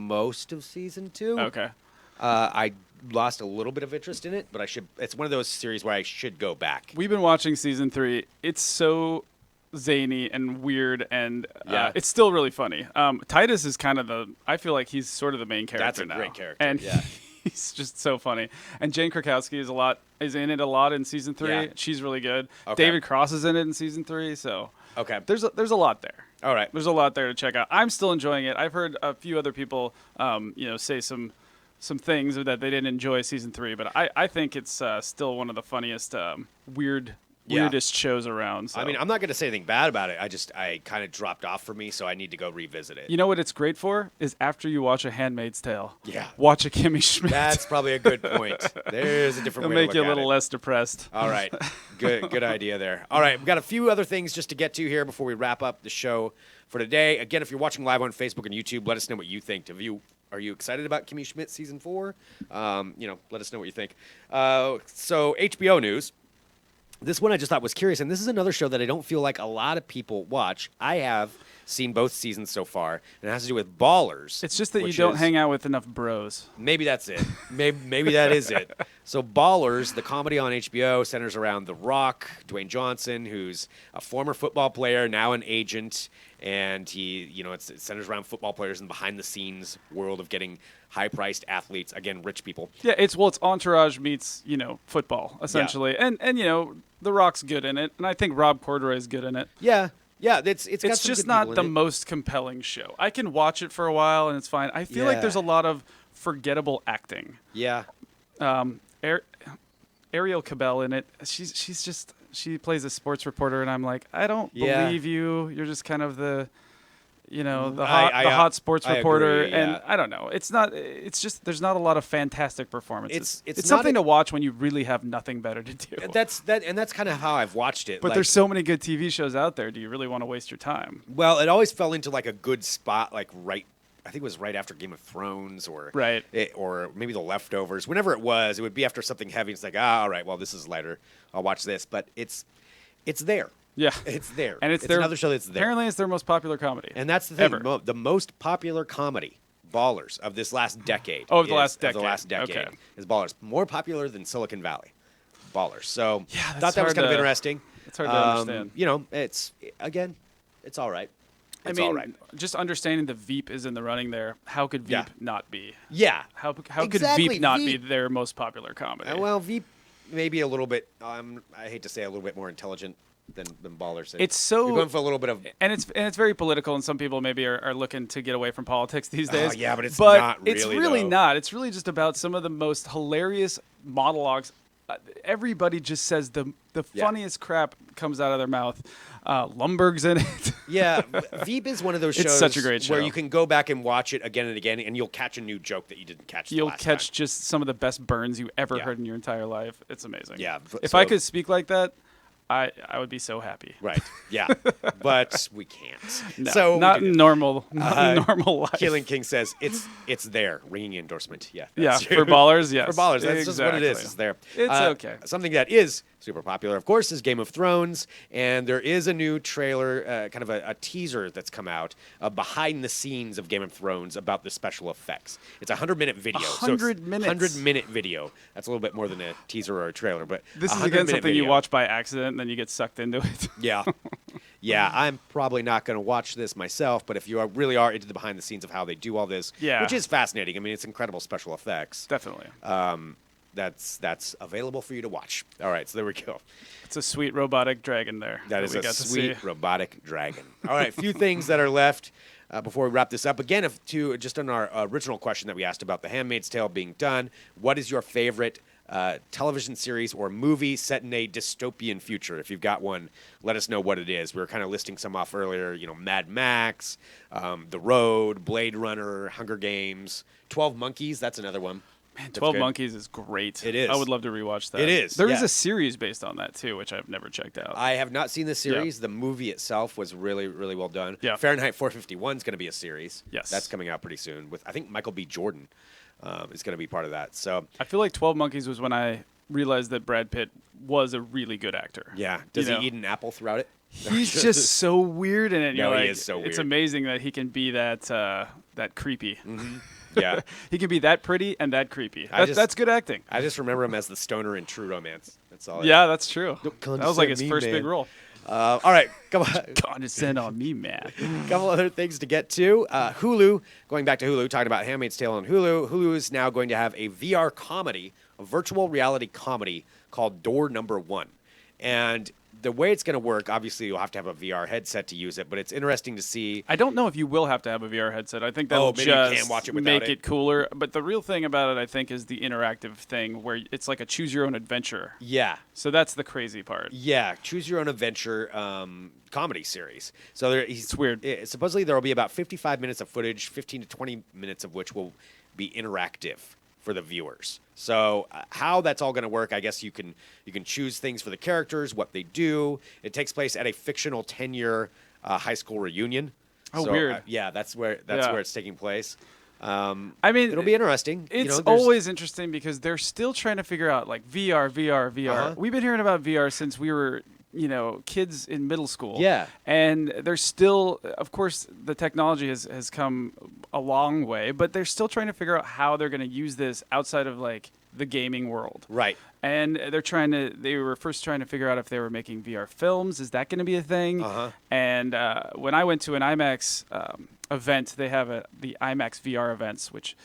[SPEAKER 2] most of season 2.
[SPEAKER 1] Okay.
[SPEAKER 2] I lost a little bit of interest in it, but it's one of those series where I should go back.
[SPEAKER 1] We've been watching season 3. It's zany and weird, and it's still really funny. Titus is kind of I feel like he's sort of the main character now.
[SPEAKER 2] That's a great character,
[SPEAKER 1] and he's just so funny. And Jane Krakowski is in it a lot in season 3.
[SPEAKER 2] Yeah.
[SPEAKER 1] She's really good.
[SPEAKER 2] Okay.
[SPEAKER 1] David Cross is in it in season 3, so
[SPEAKER 2] okay.
[SPEAKER 1] There's a lot there.
[SPEAKER 2] All right.
[SPEAKER 1] There's a lot there to check out. I'm still enjoying it. I've heard a few other people say some things that they didn't enjoy season 3, but I think it's still one of the funniest weirdest shows around. So.
[SPEAKER 2] I mean, I'm not going to say anything bad about it. I kind of dropped off for me, so I need to go revisit it.
[SPEAKER 1] You know what it's great for? Is after you watch A Handmaid's Tale.
[SPEAKER 2] Yeah.
[SPEAKER 1] Watch a Kimmy Schmidt.
[SPEAKER 2] That's probably a good point. There's a different way to look at it.
[SPEAKER 1] It'll make you a little less depressed.
[SPEAKER 2] All right. Good idea there. All right. We've got a few other things just to get to here before we wrap up the show for today. Again, if you're watching live on Facebook and YouTube, let us know what you think. Are you excited about Kimmy Schmidt season 4? Let us know what you think. So HBO news. This one I just thought was curious, and this is another show that I don't feel like a lot of people watch. I have seen both seasons so far, and it has to do with Ballers.
[SPEAKER 1] It's just that you don't hang out with enough bros.
[SPEAKER 2] Maybe that's it. Maybe that is it. So Ballers, the comedy on HBO, centers around The Rock, Dwayne Johnson, who's a former football player, now an agent, and it centers around football players and behind-the-scenes world of getting high-priced athletes, again, rich people.
[SPEAKER 1] Yeah, it's Entourage meets, football, essentially. Yeah. And The Rock's good in it, and I think Rob Corddry's good in it.
[SPEAKER 2] Yeah. Yeah, it's
[SPEAKER 1] just not the most compelling show. I can watch it for a while, and it's fine. I feel like there's a lot of forgettable acting.
[SPEAKER 2] Yeah.
[SPEAKER 1] Ariel Cabell in it. She's just she plays a sports reporter, and I'm like, I don't believe you. You're just kind of the hot sports reporter,
[SPEAKER 2] agree, yeah.
[SPEAKER 1] and I don't know. It's not. It's just there's not a lot of fantastic performances. It's
[SPEAKER 2] not
[SPEAKER 1] something to watch when you really have nothing better to do.
[SPEAKER 2] That's kind of how I've watched it.
[SPEAKER 1] But there's so many good TV shows out there. Do you really want to waste your time?
[SPEAKER 2] Well, it always fell into like a good spot, like I think it was right after Game of Thrones, or or maybe The Leftovers. Whenever it would be after something heavy. It's like, all right, well, this is lighter. I'll watch this, but it's there.
[SPEAKER 1] Yeah,
[SPEAKER 2] it's there,
[SPEAKER 1] and it's
[SPEAKER 2] another show that's there.
[SPEAKER 1] Apparently, it's their most popular comedy,
[SPEAKER 2] and that's the thing. The most popular comedy, Ballers, of this last decade.
[SPEAKER 1] The last decade.
[SPEAKER 2] Okay. Is Ballers more popular than Silicon Valley? Ballers. So
[SPEAKER 1] thought
[SPEAKER 2] that was kind of interesting.
[SPEAKER 1] It's hard to understand.
[SPEAKER 2] It's all right.
[SPEAKER 1] It's all right. Just understanding the Veep is in the running there. How could Veep not be?
[SPEAKER 2] Yeah.
[SPEAKER 1] How could Veep not be their most popular comedy?
[SPEAKER 2] Well, Veep maybe a little bit. I hate to say a little bit more intelligent than Ballers. You're going for a little bit of,
[SPEAKER 1] and it's very political, and some people maybe are looking to get away from politics these days.
[SPEAKER 2] Yeah, but it's not really.
[SPEAKER 1] It's really
[SPEAKER 2] though.
[SPEAKER 1] not. It's really just about some of the most hilarious monologues. Everybody just says the funniest crap comes out of their mouth. Lumberg's in it.
[SPEAKER 2] Yeah, Veep is one of those shows.
[SPEAKER 1] It's such a great show
[SPEAKER 2] where you can go back and watch it again and again, and you'll catch a new joke that you didn't catch.
[SPEAKER 1] You'll
[SPEAKER 2] last
[SPEAKER 1] catch
[SPEAKER 2] time.
[SPEAKER 1] just some of the best burns you ever heard in your entire life. It's amazing.
[SPEAKER 2] Yeah.
[SPEAKER 1] If I could speak like that, I would be so happy.
[SPEAKER 2] Right. Yeah. But we can't.
[SPEAKER 1] No,
[SPEAKER 2] so
[SPEAKER 1] not in normal life.
[SPEAKER 2] Keelan King says it's there. Ringing endorsement. Yeah.
[SPEAKER 1] For Ballers. Yes.
[SPEAKER 2] For Ballers. That's just what it is. It's there.
[SPEAKER 1] It's okay.
[SPEAKER 2] Something that is super popular, of course, is Game of Thrones, and there is a new trailer, kind of a teaser that's come out behind the scenes of Game of Thrones about the special effects. It's a 100-minute video.
[SPEAKER 1] 100 minutes.
[SPEAKER 2] 100-minute video. That's a little bit more than a teaser or a trailer, but
[SPEAKER 1] this is again something you watch by accident, and then you get sucked into it.
[SPEAKER 2] Yeah. Yeah, I'm probably not going to watch this myself, but if you really are into the behind the scenes of how they do all this, which is fascinating. I mean, it's incredible special effects.
[SPEAKER 1] Definitely.
[SPEAKER 2] That's available for you to watch. All right, so there we go.
[SPEAKER 1] It's a sweet robotic dragon there.
[SPEAKER 2] That is a sweet robotic dragon. All right, a few things that are left before we wrap this up. Again, just on our original question that we asked about The Handmaid's Tale being done, what is your favorite television series or movie set in a dystopian future? If you've got one, let us know what it is. We were kind of listing some off earlier. Mad Max, The Road, Blade Runner, Hunger Games, 12 Monkeys. That's another one.
[SPEAKER 1] Man, 12 Monkeys is great.
[SPEAKER 2] It is.
[SPEAKER 1] I would love to rewatch that.
[SPEAKER 2] It is.
[SPEAKER 1] There is a series based on that, too, which I've never checked out.
[SPEAKER 2] I have not seen the series. Yeah. The movie itself was really, really well done.
[SPEAKER 1] Yeah.
[SPEAKER 2] Fahrenheit 451 is going to be a series.
[SPEAKER 1] Yes.
[SPEAKER 2] That's coming out pretty soon. I think Michael B. Jordan is going to be part of that. So
[SPEAKER 1] I feel like 12 Monkeys was when I realized that Brad Pitt was a really good actor.
[SPEAKER 2] Yeah. Does he eat an apple throughout it?
[SPEAKER 1] He's just so weird in it.
[SPEAKER 2] No, he is so weird.
[SPEAKER 1] It's amazing that he can be that creepy.
[SPEAKER 2] Mm-hmm. Yeah.
[SPEAKER 1] He can be that pretty and that creepy. That's good acting.
[SPEAKER 2] I just remember him as the stoner in True Romance. That's all.
[SPEAKER 1] Yeah, that's true. That was like his first big role.
[SPEAKER 2] All right, come on.
[SPEAKER 1] Condescend on me, man.
[SPEAKER 2] A couple other things to get to. Hulu, going back to Hulu, talking about Handmaid's Tale on Hulu. Hulu is now going to have a VR comedy, a virtual reality comedy called Door Number One. And the way it's going to work, obviously you'll have to have a VR headset to use it, but it's interesting to see.
[SPEAKER 1] I don't know if you will have to have a VR headset. I think that'll
[SPEAKER 2] maybe
[SPEAKER 1] just
[SPEAKER 2] you can watch it
[SPEAKER 1] make it cooler. But the real thing about it, I think, is the interactive thing where it's like a choose-your-own-adventure.
[SPEAKER 2] Yeah.
[SPEAKER 1] So that's the crazy part.
[SPEAKER 2] Yeah, choose-your-own-adventure comedy series. So it's
[SPEAKER 1] weird.
[SPEAKER 2] Supposedly there will be about 55 minutes of footage, 15 to 20 minutes of which will be interactive for the viewers. So how that's all going to work, I guess you can choose things for the characters, what they do. It takes place at a fictional 10-year high school reunion.
[SPEAKER 1] Oh,
[SPEAKER 2] so,
[SPEAKER 1] weird.
[SPEAKER 2] Yeah, that's where it's taking place.
[SPEAKER 1] I mean,
[SPEAKER 2] it'll be interesting.
[SPEAKER 1] It's always interesting because they're still trying to figure out like VR. Uh-huh. We've been hearing about VR since we were kids in middle school.
[SPEAKER 2] Yeah.
[SPEAKER 1] And there's still, of course, the technology has come a long way, but they're still trying to figure out how they're going to use this outside of like the gaming world.
[SPEAKER 2] Right.
[SPEAKER 1] And they were first trying to figure out if they were making VR films. Is that going to be a thing?
[SPEAKER 2] Uh-huh.
[SPEAKER 1] And when I went to an IMAX event, they have the IMAX VR events, which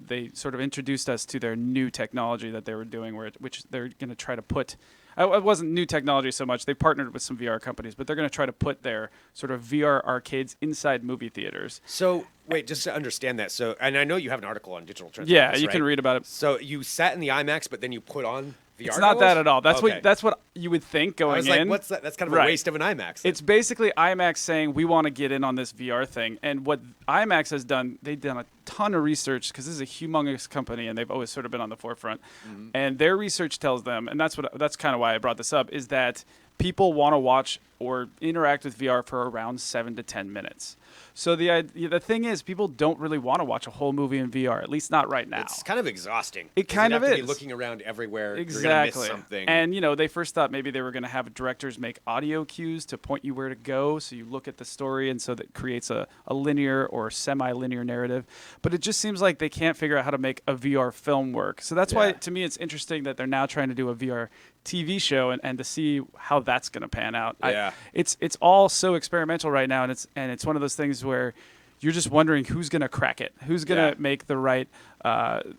[SPEAKER 1] they sort of introduced us to their new technology that they were doing, which they're going to try to put. It wasn't new technology so much. They partnered with some VR companies, but they're going to try to put their sort of VR arcades inside movie theaters.
[SPEAKER 2] So, wait, just to understand that. So, and I know you have an article on digital transformers,
[SPEAKER 1] Yeah, you can read about it.
[SPEAKER 2] So you sat in the IMAX, but then you put on
[SPEAKER 1] It's not that at all. That's
[SPEAKER 2] okay.
[SPEAKER 1] that's what you would think going
[SPEAKER 2] I was
[SPEAKER 1] in.
[SPEAKER 2] like, what's that? That's kind of a waste of an IMAX.
[SPEAKER 1] It's basically IMAX saying we want to get in on this VR thing. And what IMAX has done, they've done a ton of research because this is a humongous company and they've always sort of been on the forefront. Mm-hmm. And their research tells them, and that's kind of why I brought this up, is that people want to watch or interact with VR for around 7 to 10 minutes. So the thing is, people don't really want to watch a whole movie in VR, at least not right now.
[SPEAKER 2] It's kind of exhausting.
[SPEAKER 1] It kind of is.
[SPEAKER 2] You have to be looking around everywhere.
[SPEAKER 1] Exactly.
[SPEAKER 2] You're going to miss something.
[SPEAKER 1] And, they first thought maybe they were going to have directors make audio cues to point you where to go, so you look at the story, and so that creates a linear or semi-linear narrative. But it just seems like they can't figure out how to make a VR film work. So that's why, to me, it's interesting that they're now trying to do a VR TV show and to see how that's going to pan out.
[SPEAKER 2] Yeah.
[SPEAKER 1] It's all so experimental right now, and it's one of those things where you're just wondering who's going to crack it, who's going to make the right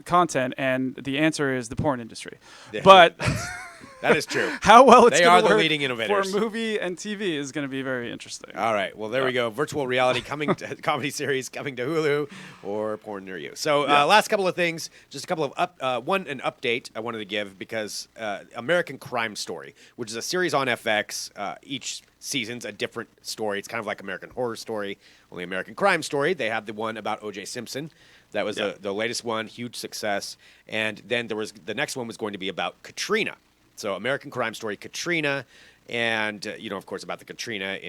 [SPEAKER 1] content, and the answer is the porn industry. Yeah. But
[SPEAKER 2] that is true.
[SPEAKER 1] How well it's
[SPEAKER 2] they
[SPEAKER 1] going
[SPEAKER 2] are
[SPEAKER 1] to
[SPEAKER 2] the
[SPEAKER 1] work
[SPEAKER 2] leading innovators
[SPEAKER 1] for movie and TV is going to be very interesting.
[SPEAKER 2] All right. Well, there we go. Virtual reality coming to comedy series coming to Hulu or porn near you. So last couple of things, just a couple of an update I wanted to give because American Crime Story, which is a series on FX, each season's a different story. It's kind of like American Horror Story, only American Crime Story. They have the one about O.J. Simpson. That was the latest one, huge success. And then the next one was going to be about Katrina. So American Crime Story, Katrina, and of course about the Katrina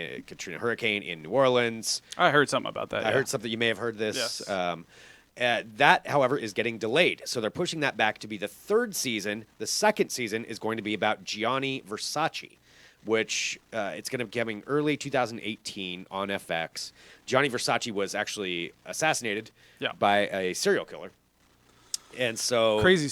[SPEAKER 2] hurricane in New Orleans.
[SPEAKER 1] I heard something about that.
[SPEAKER 2] I heard something. You may have heard this.
[SPEAKER 1] Yes.
[SPEAKER 2] That, however, is getting delayed. So they're pushing that back to be the third season. The second season is going to be about Gianni Versace, which it's going to be coming early 2018 on FX. Gianni Versace was actually assassinated by a serial killer. And so
[SPEAKER 1] crazy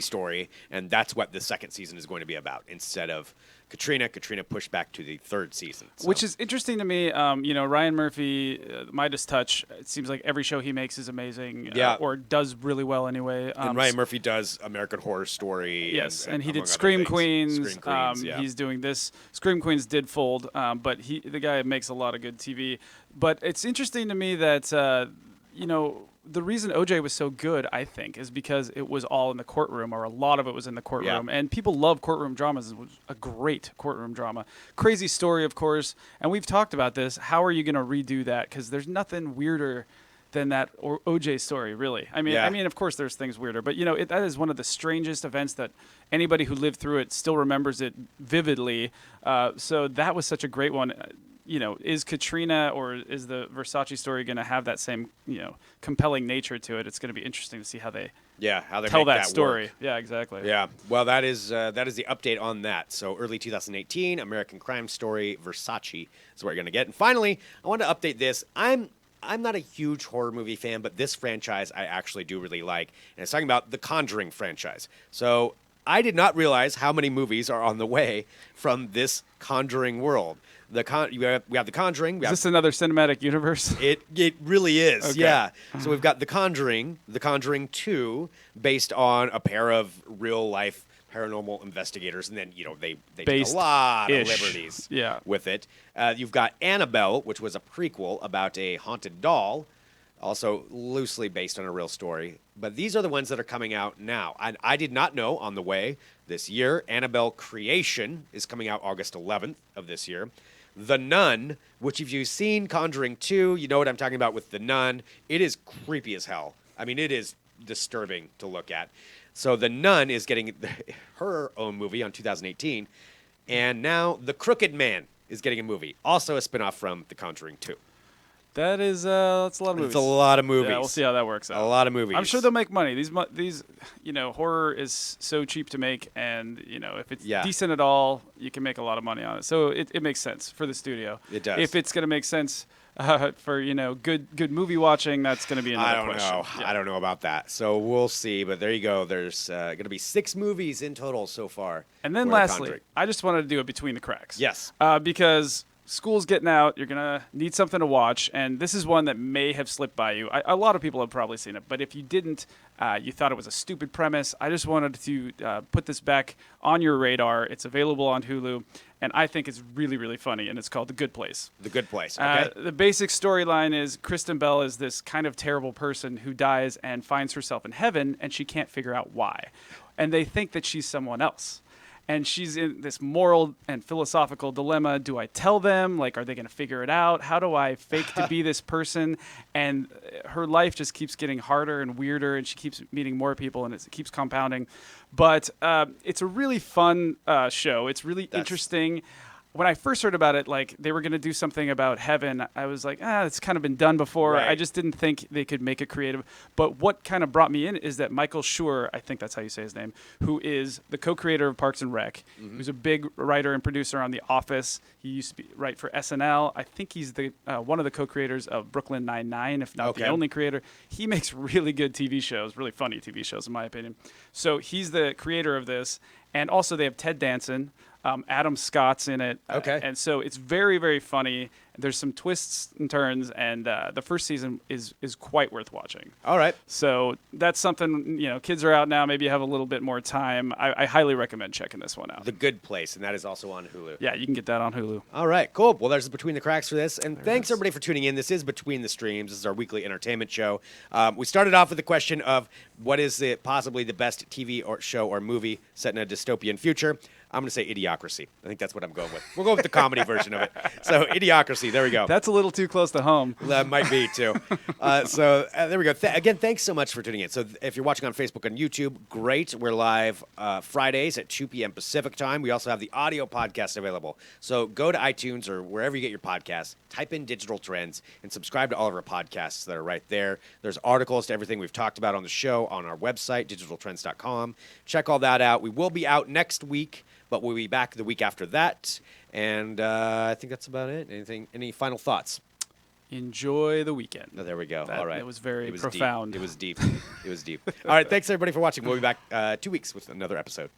[SPEAKER 2] story, and that's what the second season is going to be about instead of Katrina pushed back to the third season. So.
[SPEAKER 1] Which is interesting to me. Ryan Murphy, Midas Touch, it seems like every show he makes is amazing or does really well anyway.
[SPEAKER 2] And Ryan Murphy does American Horror Story.
[SPEAKER 1] Yes, and he did Scream Queens.
[SPEAKER 2] Yeah.
[SPEAKER 1] He's doing this. Scream Queens did fold, but the guy makes a lot of good TV. But it's interesting to me that, the reason OJ was so good, I think, is because it was all in the courtroom, or a lot of it was in the courtroom. Yeah. And people love courtroom dramas. It was a great courtroom drama. Crazy story, of course. And we've talked about this. How are you going to redo that? Because there's nothing weirder than that OJ story, really. I mean, of course, there's things weirder. But, that is one of the strangest events that anybody who lived through it still remembers it vividly. So that was such a great one. Is Katrina or is the Versace story going to have that same, compelling nature to it? It's going to be interesting to see how they tell that story.
[SPEAKER 2] Work.
[SPEAKER 1] Yeah, exactly.
[SPEAKER 2] Yeah. Well, that is the update on that. So early 2018, American Crime Story, Versace is what you're going to get. And finally, I want to update this. I'm not a huge horror movie fan, but this franchise I actually do really like. And it's talking about the Conjuring franchise. So I did not realize how many movies are on the way from this Conjuring world. We have The Conjuring.
[SPEAKER 1] Is this another cinematic universe?
[SPEAKER 2] It really is,
[SPEAKER 1] okay.
[SPEAKER 2] Yeah. So we've got The Conjuring 2, based on a pair of real-life paranormal investigators, and then, they take a lot of liberties with it. You've got Annabelle, which was a prequel about a haunted doll, also loosely based on a real story. But these are the ones that are coming out now. And I did not know on the way this year. Annabelle Creation is coming out August 11th of this year. The Nun, which if you've seen Conjuring 2, you know what I'm talking about with The Nun. It is creepy as hell. I mean, it is disturbing to look at. So The Nun is getting her own movie on 2018. And now The Crooked Man is getting a movie. Also a spinoff from The Conjuring 2.
[SPEAKER 1] That's a lot of movies.
[SPEAKER 2] It's a lot of movies.
[SPEAKER 1] Yeah, we'll see how that works out.
[SPEAKER 2] A lot of movies.
[SPEAKER 1] I'm sure they'll make money. These, horror is so cheap to make, and if it's decent at all, you can make a lot of money on it. So it makes sense for the studio.
[SPEAKER 2] It does.
[SPEAKER 1] If it's going to make sense for good movie watching, that's going to be another question.
[SPEAKER 2] I don't know about that. So we'll see. But there you go. There's going to be 6 movies in total so far.
[SPEAKER 1] And then lastly, I just wanted to do it between the cracks.
[SPEAKER 2] Yes.
[SPEAKER 1] Because school's getting out. You're going to need something to watch. And this is one that may have slipped by you. A lot of people have probably seen it. But if you didn't, you thought it was a stupid premise, I just wanted to put this back on your radar. It's available on Hulu. And I think it's really, really funny. And it's called The Good Place.
[SPEAKER 2] The Good Place. Okay.
[SPEAKER 1] The basic storyline is Kristen Bell is this kind of terrible person who dies and finds herself in heaven. And she can't figure out why. and they think that she's someone else. And she's in this moral and philosophical dilemma. Do I tell them? Like, are they going to figure it out? How do I fake to be this person? And her life just keeps getting harder and weirder, and she keeps meeting more people, and it keeps compounding. But it's a really fun show. It's really interesting. When I first heard about it, like they were going to do something about heaven, I was like, it's kind of been done before. Right. I just didn't think they could make it creative. But what kind of brought me in is that Michael Schur, I think that's how you say his name, who is the co-creator of Parks and Rec, who's a big writer and producer on The Office. He used to write for SNL. I think he's the one of the co-creators of Brooklyn Nine-Nine, if not the only creator. He makes really good TV shows, really funny TV shows, in my opinion. So he's the creator of this. And also they have Ted Danson. Adam Scott's in it. And so it's very, very funny. There's some twists and turns, and the first season is quite worth watching.
[SPEAKER 2] All right.
[SPEAKER 1] So that's something, kids are out now. Maybe you have a little bit more time. I highly recommend checking this one out.
[SPEAKER 2] The Good Place, and that is also on Hulu.
[SPEAKER 1] Yeah, you can get that on Hulu.
[SPEAKER 2] All right, cool. Well, there's Between the Cracks for this. And thanks, everybody, for tuning in. This is Between the Streams. This is our weekly entertainment show. We started off with the question of what is possibly the best TV or show or movie set in a dystopian future. I'm going to say Idiocracy. I think that's what I'm going with. We'll go with the comedy version of it. So Idiocracy, there we go.
[SPEAKER 1] That's a little too close to home.
[SPEAKER 2] That might be, too. So there we go. Again, thanks so much for tuning in. So if you're watching on Facebook and YouTube, great. We're live Fridays at 2 p.m. Pacific time. We also have the audio podcast available. So go to iTunes or wherever you get your podcasts, type in Digital Trends, and subscribe to all of our podcasts that are right there. There's articles to everything we've talked about on the show on our website, digitaltrends.com. Check all that out. We will be out next week, but we'll be back the week after that. And I think that's about it. Any final thoughts?
[SPEAKER 1] Enjoy the weekend.
[SPEAKER 2] Oh, there we go. All right.
[SPEAKER 1] It was very profound.
[SPEAKER 2] Deep. It was deep. It was deep. All right. Thanks, everybody, for watching. We'll be back 2 weeks with another episode.